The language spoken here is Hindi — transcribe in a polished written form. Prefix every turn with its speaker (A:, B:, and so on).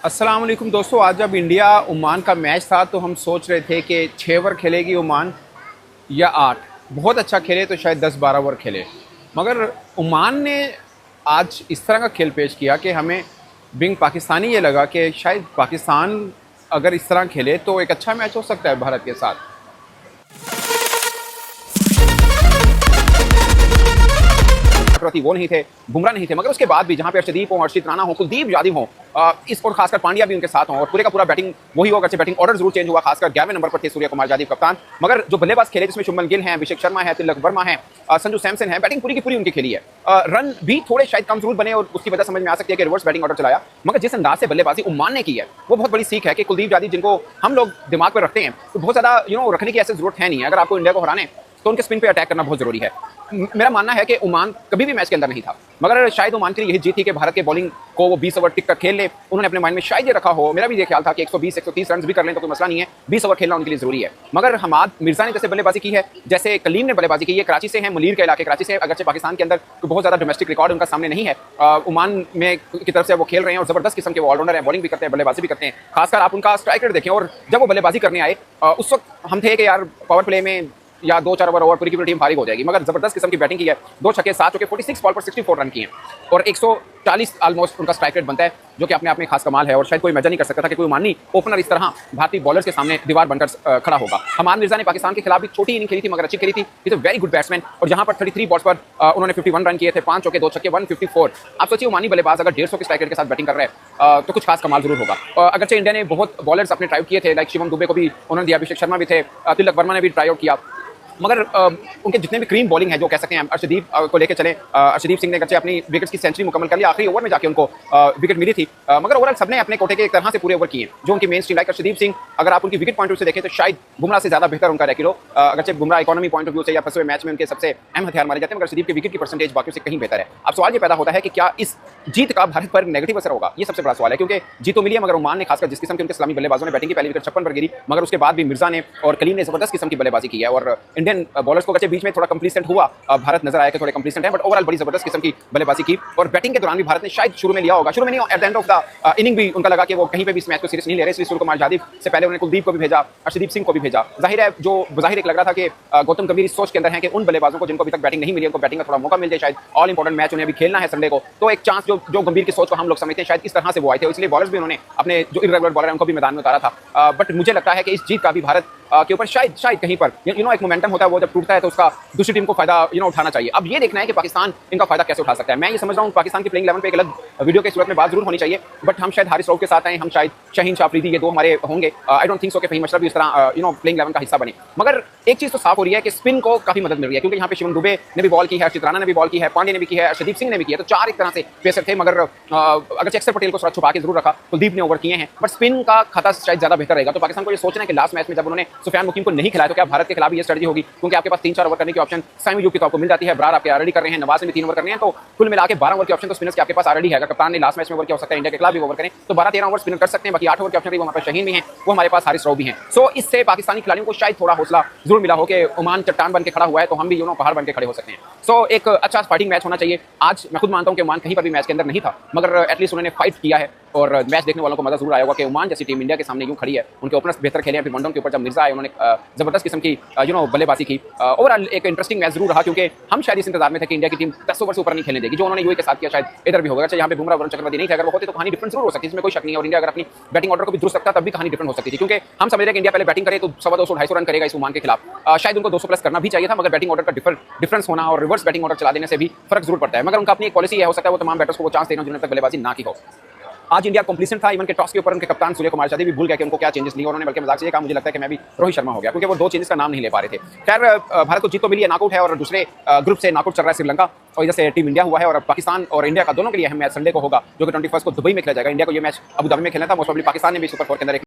A: अस्सलाम वालेकुम दोस्तों। आज जब इंडिया ओमान का मैच था तो हम सोच रहे थे कि 6 ओवर खेलेगी ओमान या 8। बहुत अच्छा खेले तो शायद 10-12 ओवर खेले, मगर ओमान ने आज इस तरह का खेल पेश किया कि हमें बिंग पाकिस्तानी ये लगा कि शायद पाकिस्तान अगर इस तरह खेले तो एक अच्छा मैच हो सकता है भारत के साथ। वो नहीं थे, बुमराह नहीं थे, मगर उसके बाद भी जहां पे अर्शदीप हो, हर्षित राणा हो, कुलदीप यादव हो, इस और खासकर पांड्या भी उनके साथ हो और पूरे का पूरा बैटिंग वही होगा। बैटिंग ऑर्डर जरूर चेंज हुआ, खासकर 11वें नंबर पर थे सूर्य कुमार यादव कप्तान, मगर जो बल्लेबाज खेले जिसमें शुभमन गिल है, अभिषेक शर्मा है, तिलक वर्मा है, संजू सैमसन है, बैटिंग पूरी की पूरी उनकी खेली है। रन भी थोड़े शायद कम जरूर बने और उसकी वजह समझ में आ सकती है कि रिवर्स बैटिंग ऑर्डर चलाया, मगर जिस अंदाज से बल्लेबाजी ओमान ने की है वो बहुत बड़ी सीख है कि कुलदीप यादव जिनको हम लोग दिमाग पर रखते हैं तो बहुत ज्यादा रखने की ऐसी जरूरत है नहीं है। अगर आपको इंडिया को हराने तो उनके स्पिन पे अटैक करना बहुत जरूरी है। मेरा मानना है कि ओमान कभी भी मैच के अंदर नहीं था, मगर शायद ओमान की यही जीत थी कि भारत के बॉलिंग को वो 20 ओवर टिक कर खेल ले। उन्होंने अपने माइंड में शायद ये रखा हो, मेरा भी ये ख्याल था कि 120-130 रन भी कर लें तो कोई मसला नहीं है, 20 ओवर खेलना उनके लिए जरूरी है। मगर हमाद मिर्जा ने जैसे बल्लेबाजी की है, जैसे कलीम ने बल्लेबाजी की है, कराची से हैं, मलीर के इलाके कराची से, अगरचे पाकिस्तान के अंदर तो बहुत ज्यादा डोमेस्टिक रिकॉर्ड उनका सामने नहीं है, ओमान में की तरफ से वो खेल रहे हैं और जबरदस्त किस्म के वो ऑलराउंडर हैं, बॉलिंग भी करते हैं, बल्लेबाजी भी करते हैं। खासकर आप उनका स्ट्राइक रेट देखें, और जब वो बल्लेबाजी करने आए उस वक्त हम थे कि यार पावर प्ले में या 2-4 ओवर पूरी की पूरी टीम फारिग हो जाएगी, मगर जबरदस्त किस्म की बैटिंग की है। 2 छक्के 7 चौके 46 बॉल पर 64 रन किए हैं और 140 ऑलमोस्ट उनका स्ट्राइक रेट बनता है, जो कि अपने आप में खास कमाल है। और शायद कोई इमेजिन नहीं कर सकता था कि कोई ओमानी ओपनर इस तरह भारतीय बॉलर्स के सामने दीवार बनकर खड़ा होगा। हमाद मिर्जा ने पाकिस्तान के खिलाफ भी छोटी इनिंग खेली थी मगर अच्छी खेली थी। ये तो वेरी गुड बैट्समैन, और जहां पर 33 बॉल्स पर उन्होंने 51 रन किए थे, 5 चौके 2 छक्के 154। आप सोचिए ओमानी बल्लेबाज अगर 150 के स्ट्राइक रेट के साथ बैटिंग कर रहे हैं तो कुछ खास कमाल जरूर होगा। अगरचे इंडिया ने बहुत बॉलर्स अपने ट्राई किए थे, लाइक शिवम दुबे को भी उन्होंने दिया, अभिषेक शर्मा भी थे, तिलक वर्मा ने भी ट्राई आउट किया, मगर उनके जितने भी क्रीम बॉलिंग है जो कह सकते हैं अर्शदीप को लेकर चले, अर्शदीप सिंह ने कच्चे अपनी विकेट्स की सेंचुरी मुकम्मल कर लिया, आखिरी ओवर में जाके उनको विकेट मिली थी, मगर ओवरऑल सबने अपने कोटे के एक तरह से पूरे ओवर किए जो उनकी main stream. Like Arshdeep Singh अगर आप उनकी विकेट पॉइंट ऑफ व्यू से देखें तो शायद बुमराह से ज्यादा बेहतर उनका रैकेट हो, अगरचे Bumrah economy point of view से या फंसे हुए मैच में उनके सबसे अहम हथियार मारे जाते हैं, मगर अर्शदीप की विकेट की परसेंटेज बाकी से कहीं बेहतर है। अब सवाल ये पैदा होता है कि क्या इस जीत का भारत पर नेगेटिव असर होगा, ये सबसे बड़ा सवाल है, क्योंकि जीत तो मिली है मगर ओमान ने खासकर जिस किस्म के उनके इस्लामी बल्लेबाजों ने बैटिंग की पहली विकेट 56 पर गिरी, मगर उसके बाद भी मिर्जा ने और कलीम ने जबरदस्त किस्म की बल्लेबाजी की है और इंडियन बॉलर्स को बीच में थोड़ा कंप्लीसेंट हुआ, भारत नजर आया कि थोड़े कंप्लीसेंट है, बट ओवरऑल बड़ी जबरदस्त किस्म की बल्लेबाजी की। और बैटिंग के दौरान भी भारत ने शायद शुरू में लिया होगा, शुरू में नहीं, at the end of the inning भी उनका लगा कि वो कहीं पे भी इस मैच को सीरियस नहीं ले रहे, इसलिए सूर्य कुमार यादव से पहले उन्होंने कुलदीप को भी भेजा, अर्शदीप सिंह को भी भेजा। जाहिर है जो जाहिर एक लग रहा था कि गौतम गंभीर इस सोच के अंदर है कि उन बल्लेबाजों को जिनको अभी तक बैटिंग नहीं मिली उनको बैटिंग का थोड़ा मौका मिल जाए, शायद ऑल इंपॉर्टेंट मैच उन्हें अभी खेलना है संडे को, तो एक चांस जो गंभीर की सोच को हम लोग समझते हैं शायद इस तरह से वो आए थे, इसलिए बॉलर्स भी उन्होंने अपने जो इर्रेगुलर बॉलर है उनको भी मैदान में उतारा था। बट मुझे लगता है कि इस जीत का भी भारत के ऊपर शायद कहीं पर एक मोमेंटम होता है, वो जब टूटता है तो उसका दूसरी टीम को फायदा उठाना चाहिए। अब ये देखना है कि पाकिस्तान इनका फायदा कैसे उठा सकता है। मैं ये समझ रहा हूँ पाकिस्तान की प्लेइंग 11 पे एक अलग वीडियो के सूरत में बात जरूर होनी चाहिए, बट हम शायद हारिस रऊफ के साथ आए, हम शायद शाहीन शाह अफरीदी, ये दो हमारे होंगे। आई डोंट थिंक सो कि फहीम अशरफ भी इस तरह प्लेइंग 11 का हिस्सा बने, मगर एक चीज तो साफ हो रही है कि स्पिन को काफी मदद मिल रही है, क्योंकि यहाँ पे शिवम दुबे ने भी बॉल की है, हर्षित राणा ने भी बॉल की है, पांड्या ने भी की है, अर्शदीप सिंह ने भी की है, तो 4 एक तरह से पेसर थे, मगर अगर अक्षर पटेल को थोड़ा छुपा के जरूर रखा, कुलदीप ने ओवर किए हैं, बट स्पिन का खाता शायद ज्यादा बेहतर रहेगा। तो पाकिस्तान को ये सोचना है कि लास्ट मैच में जब उन्होंने सुफियान मुकीम को नहीं खिलाया तो क्या भारत के खिलाफ ये स्ट्रेटजी होगी, क्योंकि आपके पास 3-4 ओवर करने की ऑप्शन साइम यूब की तो आपको मिल जाती है, ब्रार आपके ऑलरेडी कर रहे हैं, नवाज ने भी 3 ओवर करने हैं, तो कुल मिला के 12 ओवर की ऑप्शन तो स्पिनर्स के आपके पास ऑलरेडी है। अगर कप्तान ने लास्ट मैच में ओवर किया हो सकता है इंडिया के खिलाफ भी ओवर करें तो 12-13 ओवर स्पिनर कर सकते हैं, बाकी 8 ओवर के ऑप्शन भी हमारे पास शहीन भी हैं, वो हमारे पास हारिस रऊफ भी हैं। सो इससे पाकिस्तानी खिलाड़ियों को शायद थोड़ा हौसला जरूर मिला हो कि ओमान चट्टान बन के खड़ा हुआ है तो हम भी पहाड़ बन के खड़े हो सकते हैं। सो एक अच्छा फाइटिंग मैच होना चाहिए। आज मैं खुद मानता हूं कि ओमान कहीं पर भी मैच के अंदर नहीं था, मगर एटलीस्ट उन्होंने फाइट किया है और मैच देखने वालों को मजा जरूर आया होगा कि ओमान जैसी टीम इंडिया के सामने यूं खड़ी है, उनके ओपनर्स बेहतर खेले हैं, फिर वनडाउन के ऊपर जब मिर्जा आए उन्होंने जबरदस्त किस्म की बल्लेबाजी की। ओवरऑल एक इंटरेस्टिंग मैच जरूर रहा, क्योंकि हम शायद इस इंतजार में थे कि इंडिया की टीम 10 ओवर से ऊपर नहीं खेलने देगी, जो उन्होंने यूएई के साथ किया शायद इधर भी होगा। यहाँ पे बुमराह वरुण चक्रवर्ती नहीं थे, अगर वो होते तो कहानी डिफरेंट जरूर हो सकती है, इसमें कोई शक नहीं है, और इंडिया अगर अपनी बैटिंग ऑर्डर को भी दुरुस्त रखता तब भी कहानी डिफरेंट हो सकती थी, क्योंकि हम समझ रहे हैं कि इंडिया पहले बैटिंग करे तो 250-250 रन करेगा इस ओमान के खिलाफ, शायद उनको 200 प्लस करना भी चाहिए था, मगर बैटिंग ऑर्डर का डिफरेंस होना और रिवर्स बैटिंग ऑर्डर चला देने से भी फर्क जरूर पड़ता है, मगर उनका अपनी एक पॉलिसी है, हो सकता है वो तमाम बैटर्स को वो चांस देना जिन्होंने तक बल्लेबाजी ना की हो। आज इंडिया कंप्लीसन था, इवन के टॉस के ऊपर उनके कप्तान सूर्य कुमार यादव भी भूल गए कि उनको क्या चेंजेस लिए, उन्होंने बल्कि मजाक से कहा मुझे लगता है कि मैं भी रोहित शर्मा हो गया, क्योंकि वो 2 चेंजेस का नाम नहीं ले पा रहे थे। खैर भारत को जीत तो मिली है, नॉकआउट है, और दूसरे ग्रुप से नॉकआउट चल रहा है श्रीलंका, और इधर से टीम इंडिया हुआ है, और पाकिस्तान और इंडिया का दोनों के लिए अहम मैच संडे को होगा, जो कि 21 को दुबई में खेला जाएगा। इंडिया को ये मैच अबू धाबी में खेलना था, मोस्ट प्रोबेबली पाकिस्तान ने भी सुपर 4 के अंदर